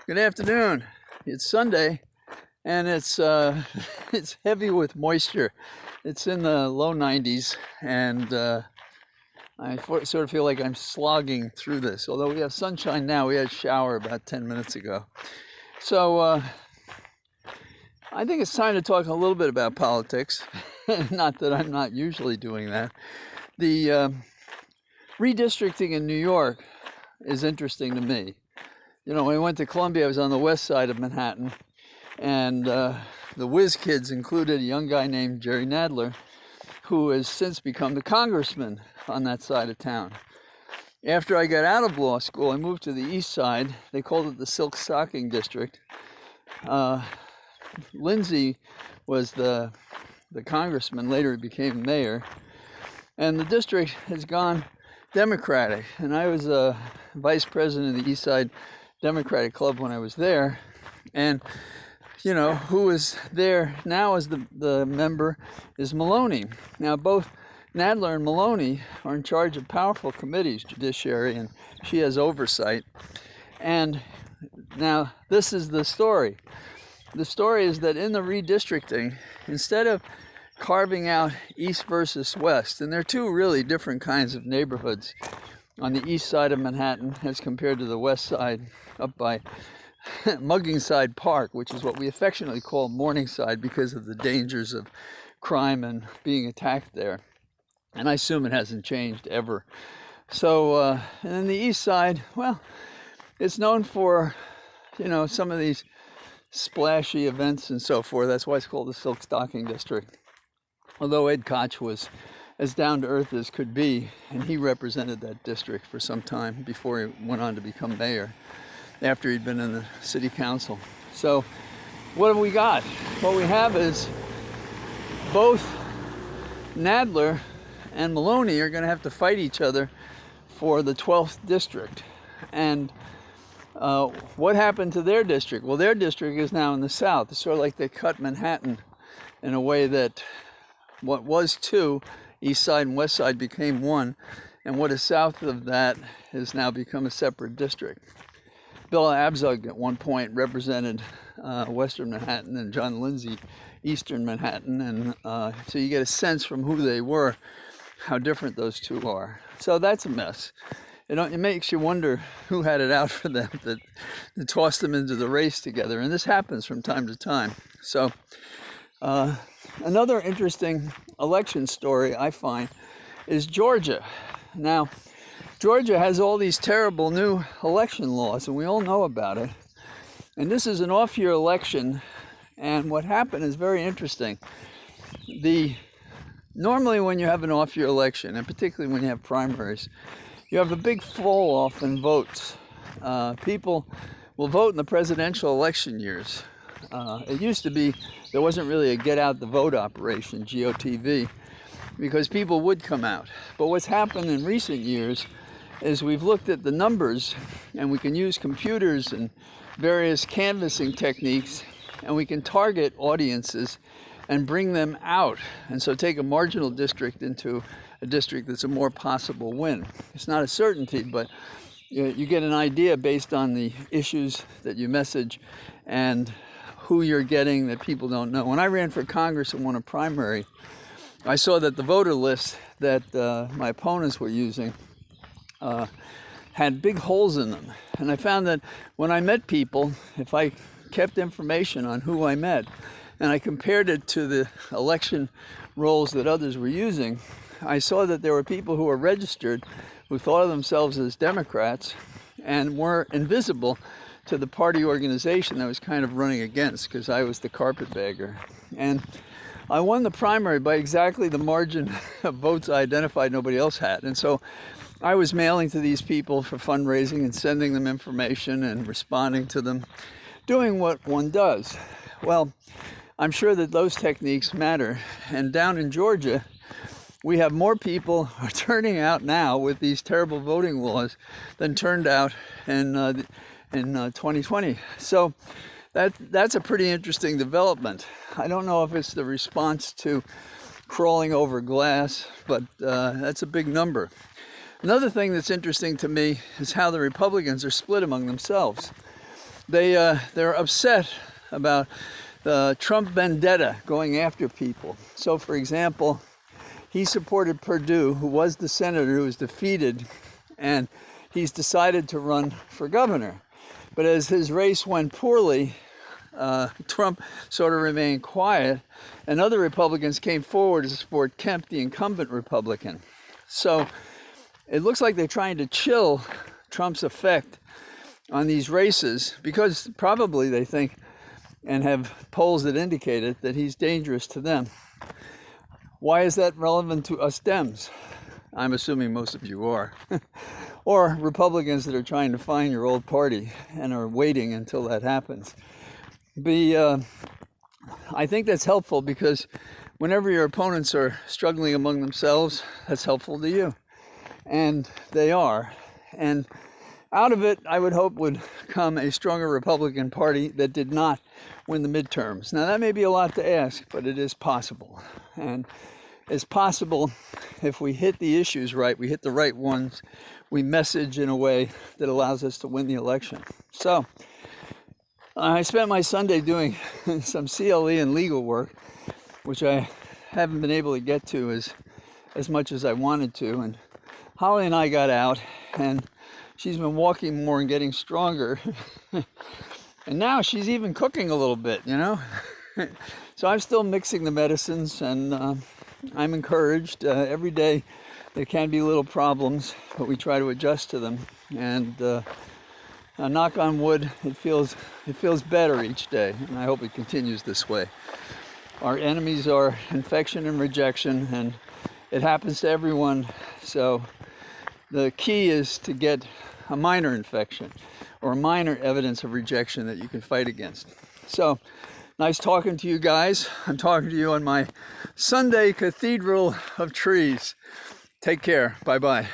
Good afternoon. It's Sunday, and it's it's heavy with moisture. It's in the low 90s, and I sort of feel like I'm slogging through this. Although we have sunshine now, we had a shower about 10 minutes ago. So I think it's time to talk a little bit about politics. Not that I'm not usually doing that. The redistricting in New York is interesting to me. You know, when I went to Columbia, I was on the west side of Manhattan, and the whiz kids included a young guy named Jerry Nadler, who has since become the congressman on that side of town. After I got out of law school, I moved to the east side. They called it the Silk Stocking District. Lindsay was the congressman, later he became mayor, and the district has gone Democratic, and I was a vice president of the East Side Democratic Club when I was there, and you know who is there now as the member is Maloney. Now both Nadler and Maloney are in charge of powerful committees, judiciary, and she has oversight. And now this is the story. The story is that in the redistricting, instead of carving out east versus west, and there are two really different kinds of neighborhoods on the east side of Manhattan as compared to the west side up by Muggingside Park, which is what we affectionately call Morningside because of the dangers of crime and being attacked there. And I assume it hasn't changed ever. So, and then the east side, well, it's known for, you know, some of these splashy events and so forth. That's why it's called the Silk Stocking District. Although Ed Koch was as down to earth as could be, and he represented that district for some time before he went on to become mayor, after he'd been in the city council. So what have we got? What we have is both Nadler and Maloney are going to have to fight each other for the 12th district. And what happened to their district? Well, their district is now in the south. It's sort of like they cut Manhattan in a way that what was two, east side and west side, became one, and what is south of that has now become a separate district. Bill Abzug at one point represented western Manhattan, and John Lindsay eastern Manhattan, and so you get a sense from who they were how different those two are. So that's a mess. It makes you wonder who had it out for them that tossed them into the race together, and this happens from time to time. So another interesting election story I find is Georgia. Now, Georgia has all these terrible new election laws, and we all know about it. And this is an off-year election, and what happened is very interesting. Normally when you have an off-year election, and particularly when you have primaries, you have a big fall-off in votes. People will vote in the presidential election years. It used to be there wasn't really a get-out-the-vote operation, GOTV, because people would come out. But what's happened in recent years is we've looked at the numbers, and we can use computers and various canvassing techniques, and we can target audiences and bring them out, and so take a marginal district into a district that's a more possible win. It's not a certainty, but you get an idea based on the issues that you message and who you're getting that people don't know. When I ran for Congress and won a primary, I saw that the voter list that my opponents were using had big holes in them. And I found that when I met people, if I kept information on who I met, and I compared it to the election rolls that others were using, I saw that there were people who were registered who thought of themselves as Democrats and were invisible to the party organization that was kind of running against, because I was the carpetbagger. And I won the primary by exactly the margin of votes I identified nobody else had. And so I was mailing to these people for fundraising and sending them information and responding to them, doing what one does. Well, I'm sure that those techniques matter. And down in Georgia, we have more people are turning out now with these terrible voting laws than turned out in 2020. So that's a pretty interesting development. I don't know if it's the response to crawling over glass, but that's a big number. Another thing that's interesting to me is how the Republicans are split among themselves. they're upset about the Trump vendetta going after people. So, for example, he supported Perdue, who was the senator who was defeated, and he's decided to run for governor. But as his race went poorly, Trump sort of remained quiet, and other Republicans came forward to support Kemp, the incumbent Republican. So it looks like they're trying to chill Trump's effect on these races because probably they think and have polls that indicate it that he's dangerous to them. Why is that relevant to us Dems? I'm assuming most of you are. Or Republicans that are trying to find your old party and are waiting until that happens. I think that's helpful because whenever your opponents are struggling among themselves, that's helpful to you. And they are. And out of it, I would hope, would come a stronger Republican Party that did not win the midterms. Now, that may be a lot to ask, but it is possible. And it's possible if we hit the issues right, we hit the right ones, we message in a way that allows us to win the election. So, I spent my Sunday doing some CLE and legal work, which I haven't been able to get to as much as I wanted to. And Holly and I got out, and she's been walking more and getting stronger. And now she's even cooking a little bit, you know. So I'm still mixing the medicines, and I'm encouraged. Every day there can be little problems, but we try to adjust to them. And knock on wood, it feels better each day, and I hope it continues this way. Our enemies are infection and rejection, and it happens to everyone. So the key is to get a minor infection or minor evidence of rejection that you can fight against. So nice talking to you guys. I'm talking to you on my Sunday Cathedral of Trees. Take care. Bye-bye.